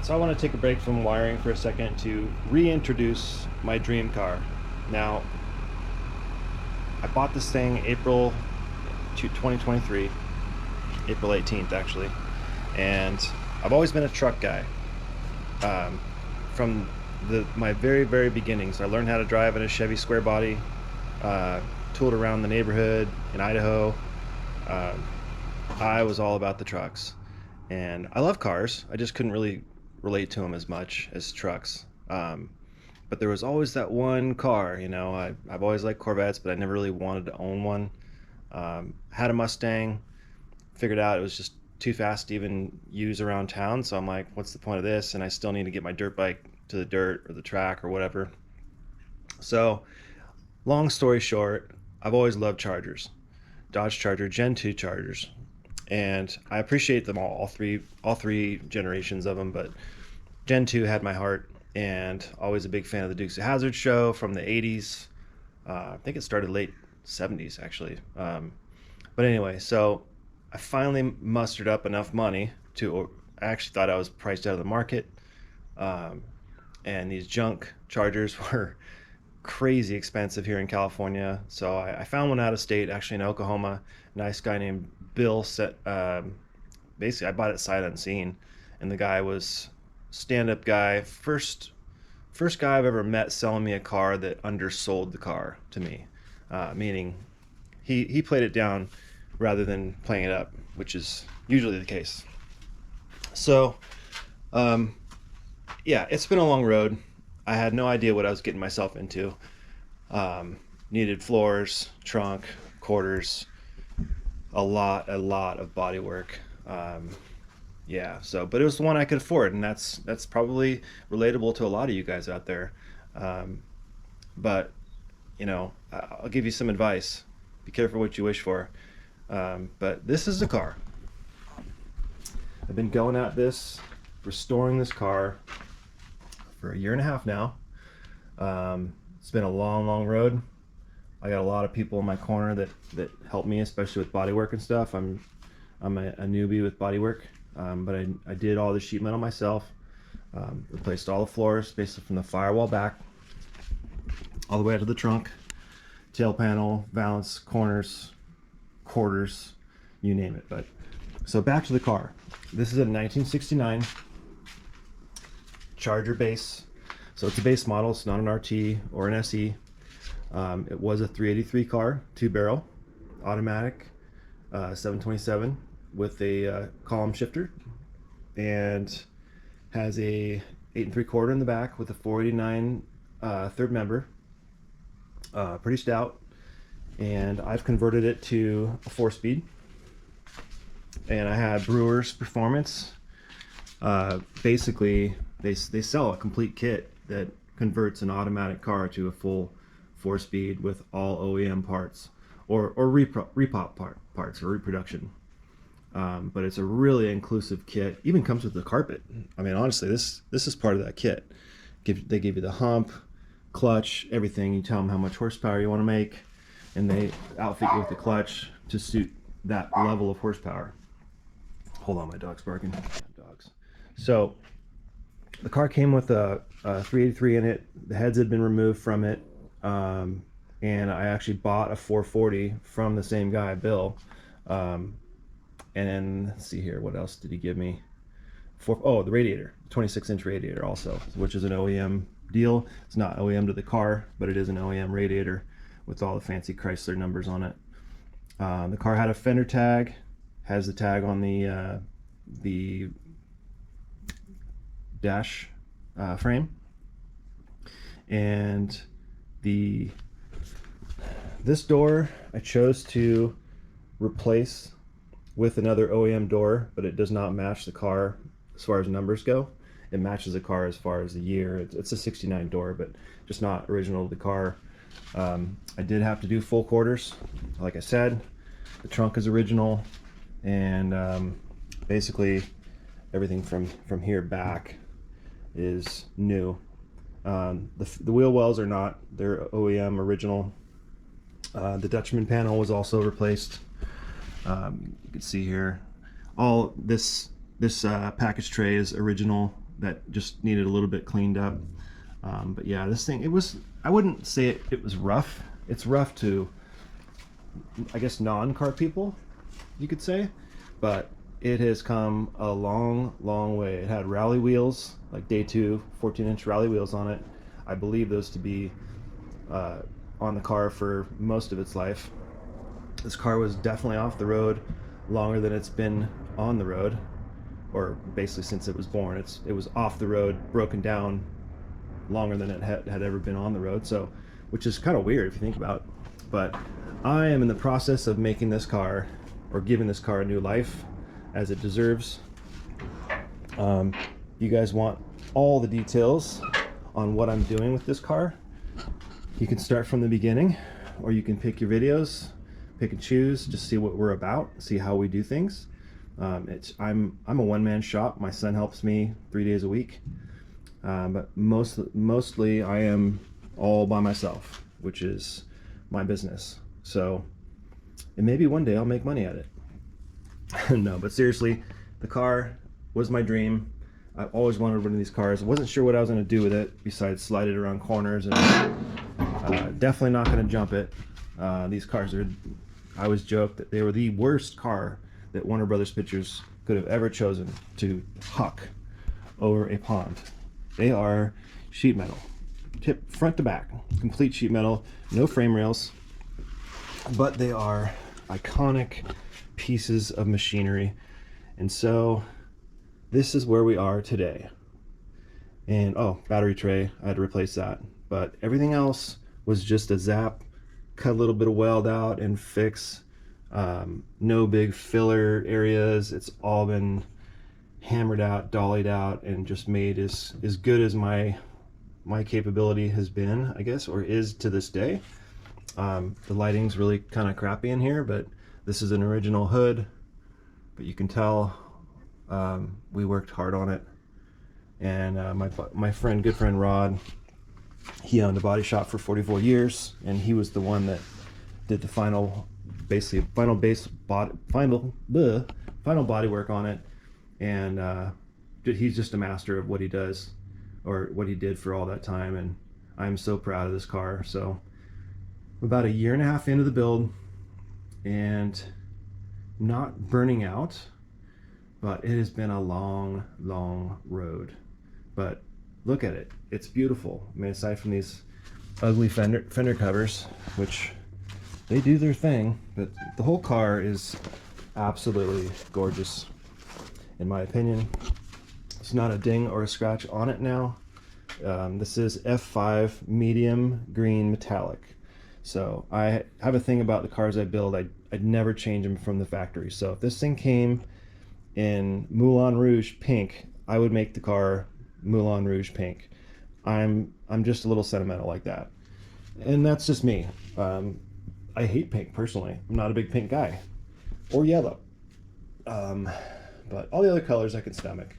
So I want to take a break from wiring for a second to reintroduce my dream car. Now, I bought this thing April 2023, April 18th actually, and I've always been a truck guy. From my very beginnings, I learned how to drive in a Chevy square body, tooled around the neighborhood in Idaho. I was all about the trucks, and I love cars. I just couldn't really relate to them as much as trucks. But there was always that one car, I've always liked Corvettes, but I never really wanted to own one. Had a Mustang, figured out it was just too fast to even use around town. So I'm like, what's the point of this? And I still need to get my dirt bike to the dirt or the track or whatever. So long story short, I've always loved Chargers, Dodge Charger Gen 2 Chargers. And I appreciate them all three generations of them, but Gen 2 had my heart, and always a big fan of the Dukes of Hazzard show from the 80s. I think it started late 70s actually. But anyway, so I finally mustered up enough money I actually thought I was priced out of the market. And these junk Chargers were crazy expensive here in California. So I found one out of state, actually in Oklahoma. Nice guy named Bill basically I bought it sight unseen, and the guy was stand-up guy, first guy I've ever met selling me a car that undersold the car to me, meaning he played it down rather than playing it up, which is usually the case. So yeah, it's been a long road. I had no idea what I was getting myself into. Needed floors, trunk, quarters, a lot of body work. Yeah, but it was the one I could afford, and that's probably relatable to a lot of you guys out there. But I'll give you some advice. Be careful what you wish for. But this is the car. I've been going at this, restoring this car for a year and a half now. It's been a long road. I got a lot of people in my corner that help me, especially with bodywork and stuff. I'm a newbie with bodywork, but I did all the sheet metal myself. Replaced all the floors, basically from the firewall back all the way out to the trunk, tail panel, valance, corners, quarters, you name it. But so back to the car. This is a 1969 Charger base. So it's a base model. It's not an RT or an SE. It was a 383 car, 2-barrel, automatic, 727 with a column shifter, and has a 8 3/4 in the back with a 489 third member. Pretty stout, and I've converted it to a 4-speed. And I had Brewer's Performance. Basically, they sell a complete kit that converts an automatic car to a full 4-speed with all OEM parts or repop parts or reproduction. But it's a really inclusive kit. Even comes with the carpet. I mean, honestly, this is part of that kit. They give you the hump, clutch, everything. You tell them how much horsepower you want to make, and they outfit you with the clutch to suit that level of horsepower. Hold on, my dog's barking. Dogs. So the car came with a 383 in it. The heads had been removed from it, and I actually bought a 440 from the same guy, Bill. And then let's see here, what else did he give me? The radiator, 26-inch radiator also, which is an OEM deal. It's not OEM to the car, but it is an OEM radiator with all the fancy Chrysler numbers on it. The car had a fender tag, has the tag on the dash frame, and this door I chose to replace with another OEM door, but it does not match the car as far as numbers go. It matches the car as far as the year. It's a 69 door, but just not original to the car. I did have to do full quarters, like I said. The trunk is original, and basically everything from here back is new. The wheel wells are not, they're OEM original. The Dutchman panel was also replaced. You can see here all this package tray is original that just needed a little bit cleaned up. But yeah, this thing, I wouldn't say it was rough. It's rough to, I guess, non-car people, you could say, but it has come a long way. It had rally wheels, like day 2, 14-inch rally wheels on it. I believe those to be on the car for most of its life. This car was definitely off the road longer than it's been on the road, or basically since it was born. It was off the road, broken down, longer than it had ever been on the road. So, which is kind of weird if you think about it. But I am in the process of making this car, or giving this car, a new life, as it deserves. You guys want all the details on what I'm doing with this car, you can start from the beginning, or you can pick your videos, pick and choose, just see what we're about, see how we do things. I'm a one-man shop. My son helps me 3 days a week, but mostly I am all by myself, which is my business. So, and maybe one day I'll make money at it. No, but seriously, the car was my dream. I've always wanted one of these cars. I wasn't sure what I was going to do with it besides slide it around corners, and definitely not going to jump it. These cars are, I always joke that they were the worst car that Warner Brothers Pictures could have ever chosen to huck over a pond. They are sheet metal, tip front to back, complete sheet metal, no frame rails, but they are iconic pieces of machinery. And so this is where we are today. And oh, battery tray, I had to replace that, but everything else was just a zap, cut a little bit of weld out and fix. No big filler areas. It's all been hammered out, dollied out, and just made as good as my capability has been, I guess, or is to this day. The lighting's really kind of crappy in here, but this is an original hood, but you can tell we worked hard on it. And my good friend Rod, he owned a body shop for 44 years, and he was the one that did the final body work on it. And he's just a master of what he does, or what he did for all that time, and I'm so proud of this car. So about a year and a half into the build, and not burning out, but it has been a long road. But look at it, it's beautiful. I mean, aside from these ugly fender covers, which they do their thing, but the whole car is absolutely gorgeous, in my opinion. It's not a ding or a scratch on it now. This is F5 medium green metallic. So I have a thing about the cars I build. I'd never change them from the factory. So if this thing came in Moulin Rouge pink, I would make the car Moulin Rouge pink. I'm just a little sentimental like that, and that's just me. I hate pink personally. I'm not a big pink guy, or yellow. But all the other colors I can stomach.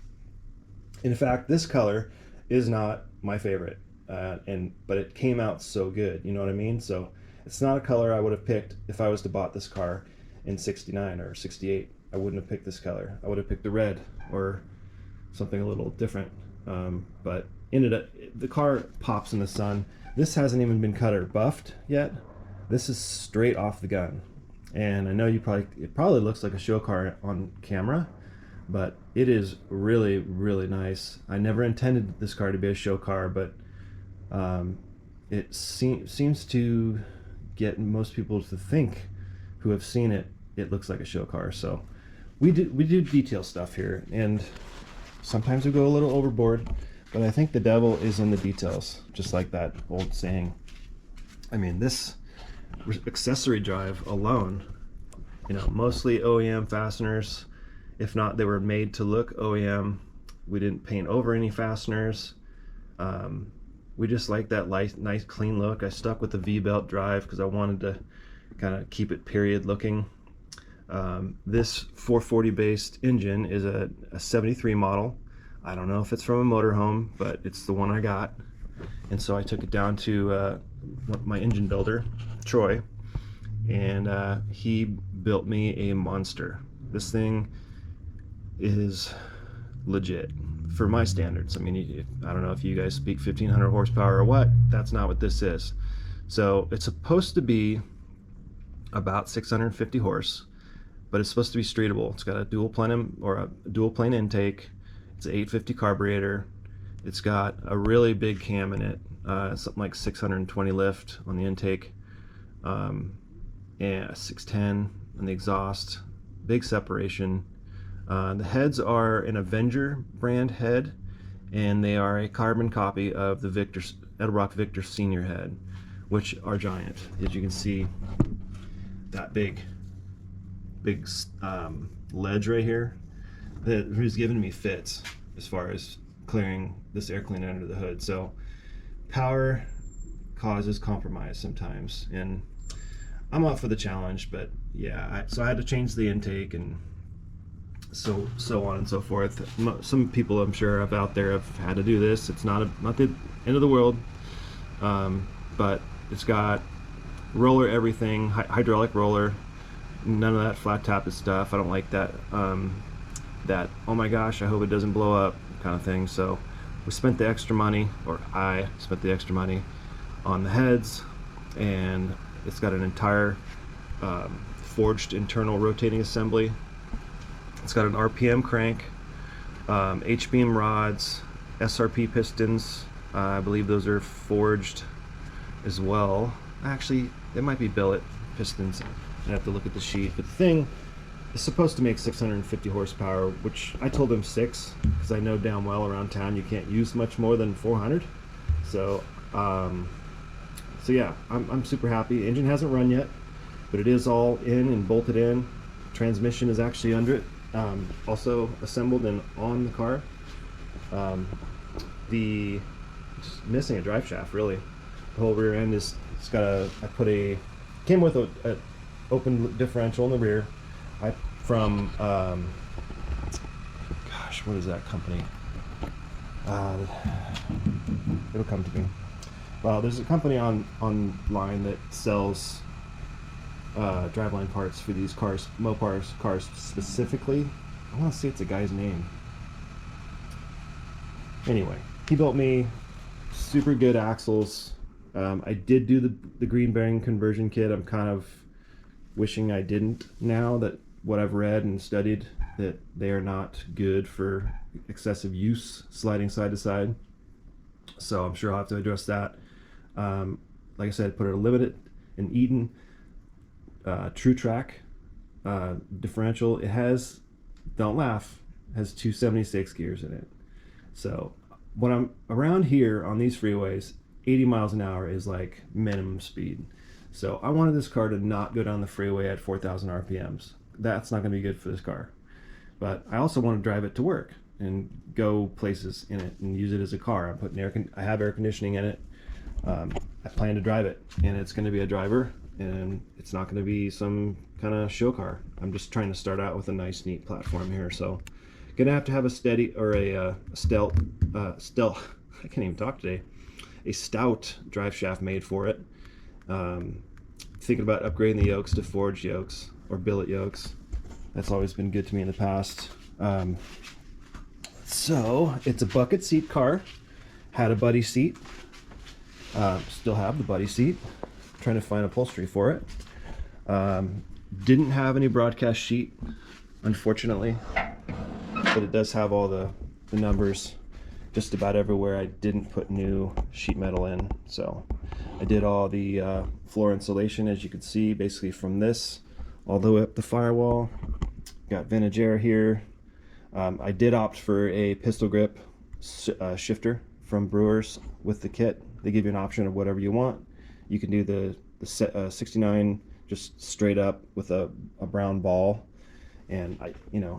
In fact, this color is not my favorite, but it came out so good. You know what I mean? So it's not a color I would have picked if I was to bought this car in '69 or '68. I wouldn't have picked this color. I would have picked the red or something a little different. But the car pops in the sun. This hasn't even been cut or buffed yet. This is straight off the gun. And I know it probably looks like a show car on camera, but it is really, really nice. I never intended this car to be a show car, but it seems to get most people to think, who have seen it, it looks like a show car. So we do detail stuff here, and sometimes we go a little overboard, but I think the devil is in the details, just like that old saying. I mean, this accessory drive alone, mostly OEM fasteners. If not, they were made to look OEM. We didn't paint over any fasteners. We just like that nice clean look. I stuck with the V-belt drive because I wanted to kind of keep it period looking. This 440 based engine is a 73 model. I don't know if it's from a motorhome, but it's the one I got. And so I took it down to my engine builder, Troy, and he built me a monster. This thing is legit. for my standards. I mean, I don't know if you guys speak 1500 horsepower or what. That's not what this is. So it's supposed to be about 650 horse, but it's supposed to be streetable. It's got a dual plane intake. It's an 850 carburetor. It's got a really big cam in it, something like 620 lift on the intake, and 610 on the exhaust. Big separation. The heads are an Avenger brand head, and they are a carbon copy of the Edelbrock Victor Senior head, which are giant. As you can see, that big ledge right here that was giving me fits as far as clearing this air cleaner under the hood. So power causes compromise sometimes, and I'm up for the challenge. But yeah, so I had to change the intake and so on and so forth. Some people I'm sure out there have had to do this. It's not the end of the world, but it's got roller everything, hydraulic roller, none of that flat tapped stuff. I don't like that that oh my gosh, I hope it doesn't blow up kind of thing. So we spent the extra money, or I spent the extra money on the heads, and it's got an entire forged internal rotating assembly. It's got an RPM crank, H-beam rods, SRP pistons. I believe those are forged as well. Actually, they might be billet pistons. I have to look at the sheet. But the thing is supposed to make 650 horsepower, which I told them 6, because I know damn well around town you can't use much more than 400. So, so yeah, I'm super happy. Engine hasn't run yet, but it is all in and bolted in. Transmission is actually under it, also assembled and on the car. Just missing a drive shaft really. The whole rear end is, it's got came with a open differential in the rear. From gosh, what is that company? It'll come to me. Well, there's a company online that sells driveline parts for these cars, Mopars cars specifically. I want to see it's a guy's name. Anyway, he built me super good axles. I did do the green bearing conversion kit. I'm kind of wishing I didn't, now that what I've read and studied, that they are not good for excessive use, sliding side to side. So I'm sure I'll have to address that. Like I said, put a limited in Eaton True Track differential. It has, don't laugh, has 276 gears in it. So when I'm around here on these freeways, 80 miles an hour is like minimum speed. So I wanted this car to not go down the freeway at 4,000 RPMs. That's not going to be good for this car. But I also want to drive it to work and go places in it and use it as a car. I'm putting I have air conditioning in it. I plan to drive it, and it's going to be a driver, and it's not going to be some kind of show car. I'm just trying to start out with a nice, neat platform here. So gonna have to have a steady, or a stealth. I can't even talk today. A stout drive shaft made for it. Thinking about upgrading the yokes to forged yokes or billet yokes. That's always been good to me in the past. So it's a bucket seat car. Had a buddy seat. Still have the buddy seat. Trying to find upholstery for it. Didn't have any broadcast sheet, unfortunately, but it does have all the numbers just about everywhere. I didn't put new sheet metal in, so I did all the floor insulation, as you can see, basically from this all the way up the firewall. Got vintage air here. I did opt for a pistol grip shifter from Brewers with the kit. They give you an option of whatever you want. You can do the 69 just straight up with a brown ball. And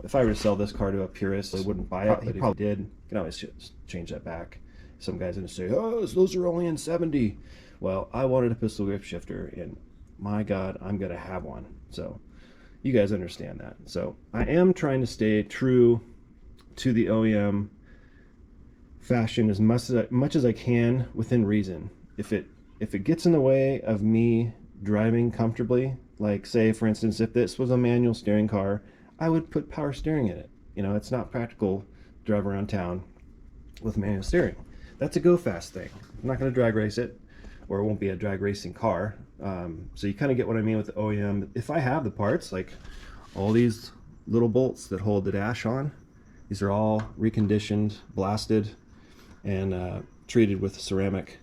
if I were to sell this car to a purist, I wouldn't buy it. He probably did. You can always change that back. Some guy's gonna say, "Oh, those are only in 70." Well, I wanted a pistol grip shifter, and my God, I'm gonna have one. So you guys understand that. So I am trying to stay true to the OEM fashion as much as I can within reason. If it gets in the way of me driving comfortably, like say for instance, if this was a manual steering car, I would put power steering in it. It's not practical to drive around town. with manual steering. That's a go fast thing. I'm not going to drag race it, or it won't be a drag racing car. So you kind of get what I mean with the OEM. If I have the parts, like all these little bolts that hold the dash on, these are all reconditioned, blasted, and treated with ceramic.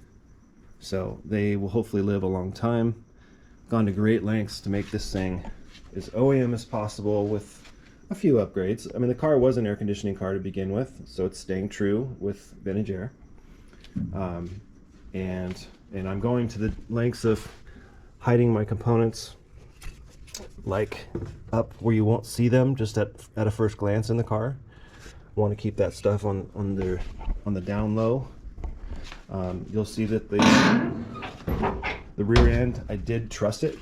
So they will hopefully live a long time. Gone to great lengths to make this thing as OEM as possible with a few upgrades. I mean, the car was an air conditioning car to begin with, so it's staying true with vintage air. And I'm going to the lengths of hiding my components, like up where you won't see them just at a first glance in the car. I want to keep that stuff on the down low. You'll see that the rear end, I did truss it,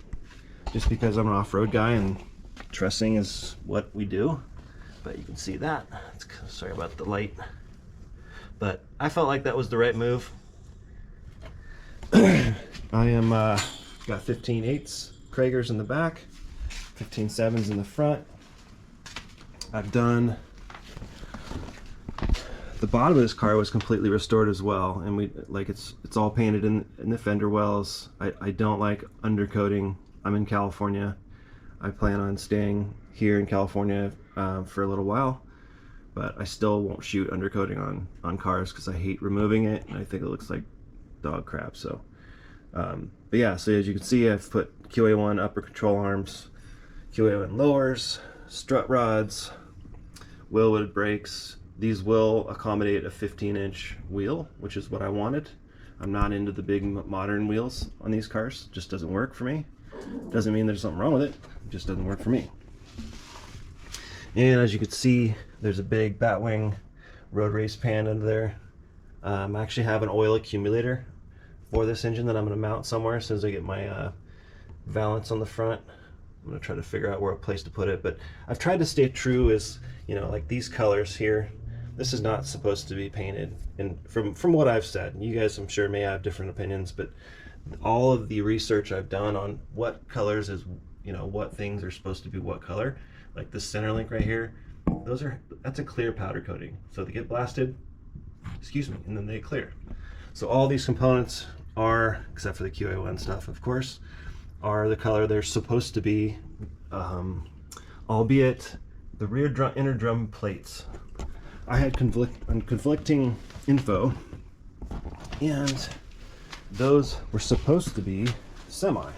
just because I'm an off-road guy and trussing is what we do. But you can see that. Sorry about the light. But I felt like that was the right move. I am got 15/8 Kragers in the back, 15/7s in the front. I've done the bottom of this car was completely restored as well, and it's all painted in the fender wells. I don't like undercoating. I'm in California. I plan on staying here in California for a little while, but I still won't shoot undercoating on cars because I hate removing it and I think it looks like dog crap. So but yeah, so as you can see, I've put QA1 upper control arms, QA1 lowers, strut rods, Willwood brakes. These will accommodate a 15-inch wheel, which is what I wanted. I'm not into the big modern wheels on these cars. It just doesn't work for me. Doesn't mean there's something wrong with it. It just doesn't work for me. And as you can see, there's a big Batwing road race pan under there. I actually have an oil accumulator for this engine that I'm going to mount somewhere as soon as I get my valance on the front. I'm going to try to figure out where a place to put it, but I've tried to stay true as, you know, like these colors here. This is not supposed to be painted, and from what I've said, you guys I'm sure may have different opinions, but all of the research I've done on what colors is, you know, what things are supposed to be what color, like this center link right here, that's a clear powder coating. So they get blasted, excuse me, and then they clear. So all these components are, except for the QA1 stuff, of course, are the color they're supposed to be, albeit the rear inner drum plates. I had conflicting info, and those were supposed to be semi.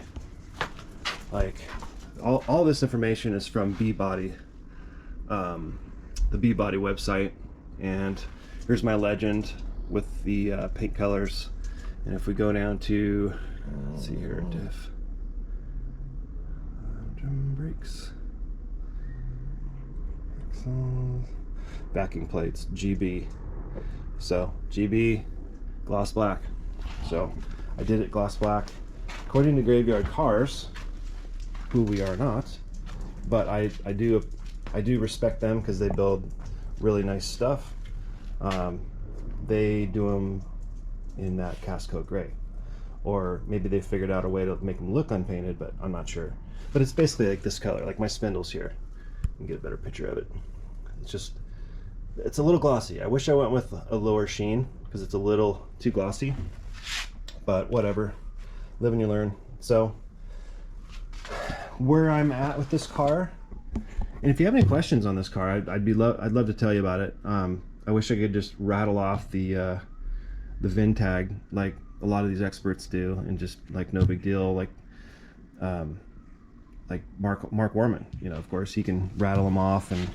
Like all this information is from B-Body, the B-Body website, and here's my legend with the paint colors. And if we go down to, let's see here, diff, drum brakes, axles, backing plates, GB. So GB, gloss black. So I did it gloss black. According to Graveyard Cars, who we are not, but I do respect them because they build really nice stuff. They do them in that cast coat gray, or maybe they figured out a way to make them look unpainted, but I'm not sure. But it's basically like this color, like my spindles here. You can get a better picture of it. It's a little glossy. I wish I went with a lower sheen because it's a little too glossy, but whatever, live and you learn. So where I'm at with this car, and if you have any questions on this car, I'd love to tell you about it. I wish I could just rattle off the VIN tag like a lot of these experts do, and just like no big deal, like Mark Warman, you know, of course he can rattle them off, and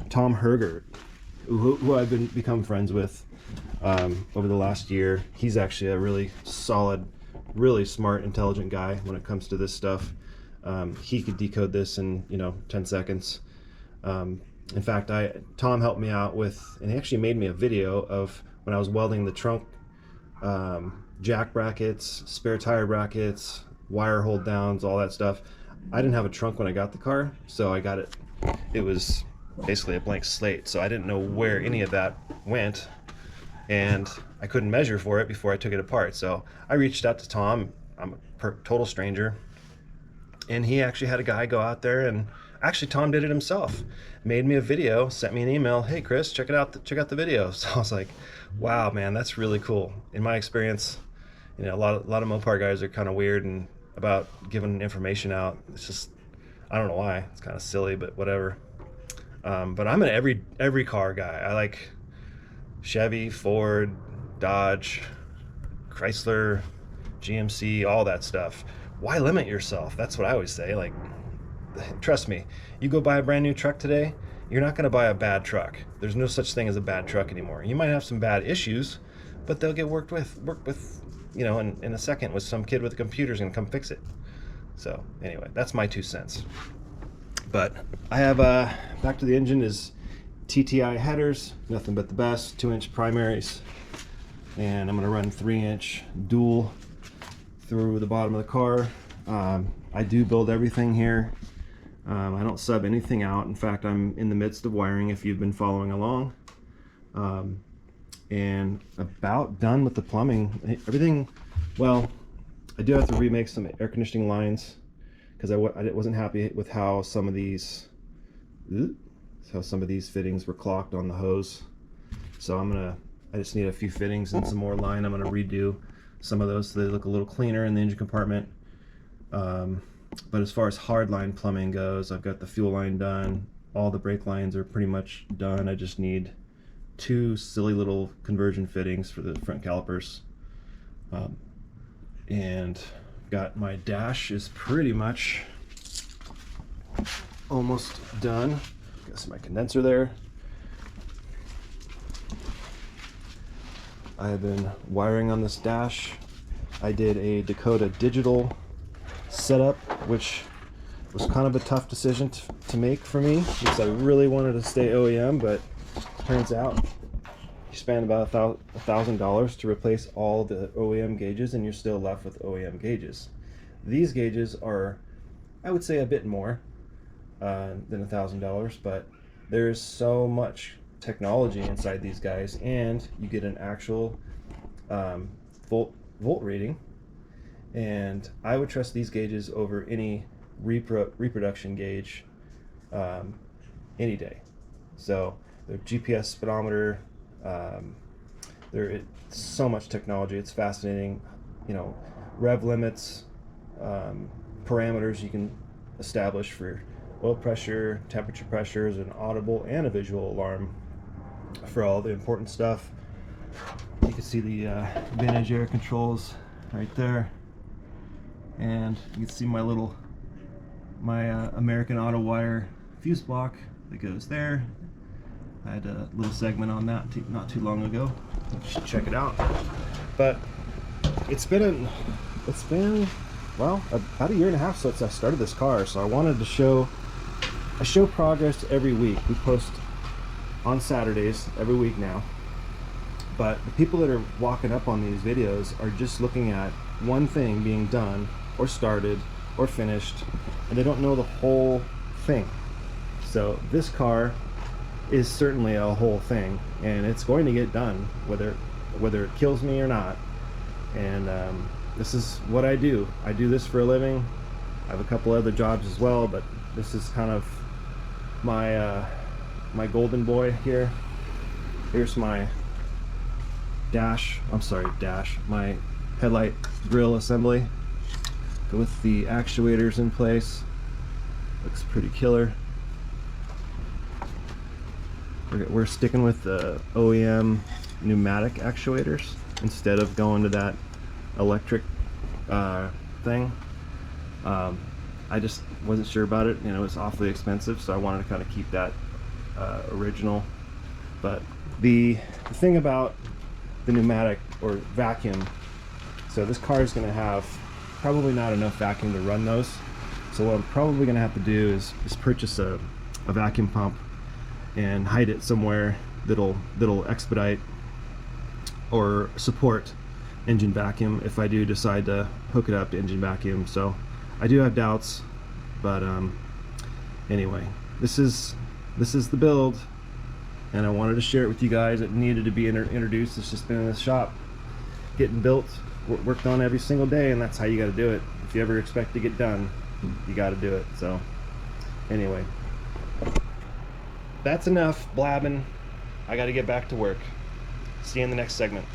Tom Hergert, who I've become friends with over the last year. He's actually a really solid, really smart, intelligent guy when it comes to this stuff. He could decode this in 10 seconds. In fact, Tom helped me out with, and he actually made me a video of when I was welding the trunk jack brackets, spare tire brackets, wire hold downs, all that stuff. I didn't have a trunk when I got the car, so I got it. It was basically a blank slate, so I didn't know where any of that went, and I couldn't measure for it before I took it apart. So I reached out to Tom. I'm a total stranger, and he actually had a guy go out there and Actually, Tom did it himself. Made me a video, sent me an email. Hey, Chris, check it out. Check out the video. So I was like, wow, man, that's really cool. In my experience, you know, a lot of Mopar guys are kind of weird and about giving information out. It's just, I don't know why. It's kind of silly, but whatever. But I'm an every car guy. I like Chevy, Ford, Dodge, Chrysler, GMC, all that stuff. Why limit yourself? That's what I always say. Like, trust me, you go buy a brand new truck today, you're not going to buy a bad truck. There's no such thing as a bad truck anymore. You might have some bad issues, but they'll get worked with, you know, in a second with some kid with a computer's going to come fix it. So anyway, that's my 2 cents. But I have, back to the engine is TTI headers, nothing but the best, 2-inch primaries. And I'm going to run 3-inch dual through the bottom of the car. I do build everything here. I don't sub anything out. In fact, I'm in the midst of wiring if you've been following along. And about done with the plumbing. Everything, well, I do have to remake some air conditioning lines because I wasn't happy with how some of these fittings were clocked on the hose. So I just need a few fittings and some more line. I'm gonna redo some of those so they look a little cleaner in the engine compartment. But as far as hardline plumbing goes, I've got the fuel line done. All the brake lines are pretty much done. I just need 2 silly little conversion fittings for the front calipers. And got my dash is pretty much almost done. Got some my condenser there. I have been wiring on this dash. I did a Dakota digital setup, which was kind of a tough decision to make for me because I really wanted to stay OEM, but turns out you spend about $1,000 to replace all the OEM gauges and you're still left with OEM gauges. These gauges are, I would say, a bit more than $1,000, but there's so much technology inside these guys, and you get an actual volt reading. And I would trust these gauges over any reproduction gauge any day. So the GPS speedometer, there's so much technology. It's fascinating. You know, rev limits, parameters you can establish for oil pressure, temperature pressures, an audible and a visual alarm for all the important stuff. You can see the vintage air controls right there. And you can see my American Auto Wire fuse block that goes there. I had a little segment on that not too long ago. You should check it out. But it's been well, about a year and a half since I started this car, so I wanted to show progress every week. We post on Saturdays every week now. But the people that are walking up on these videos are just looking at one thing being done or started or finished, and they don't know the whole thing. So this car is certainly a whole thing, and it's going to get done whether it kills me or not. And this is what I do. I do this for a living. I have a couple other jobs as well, but this is kind of my my golden boy here. Here's my my headlight grill assembly with the actuators in place. Looks pretty killer. We're sticking with the OEM pneumatic actuators instead of going to that electric thing. I just wasn't sure about it, you know, it's awfully expensive, so I wanted to kind of keep that original. But the thing about the pneumatic or vacuum, so this car is going to have probably not enough vacuum to run those, so what I'm probably going to have to do is purchase a vacuum pump and hide it somewhere that'll expedite or support engine vacuum if I do decide to hook it up to engine vacuum. So I do have doubts, but anyway, this is the build, and I wanted to share it with you guys. It needed to be introduced. It's just been in this shop getting built, worked on every single day, and that's how you got to do it. If you ever expect to get done, you got to do it. So Anyway, that's enough blabbing. I got to get back to work. See you in the next segment.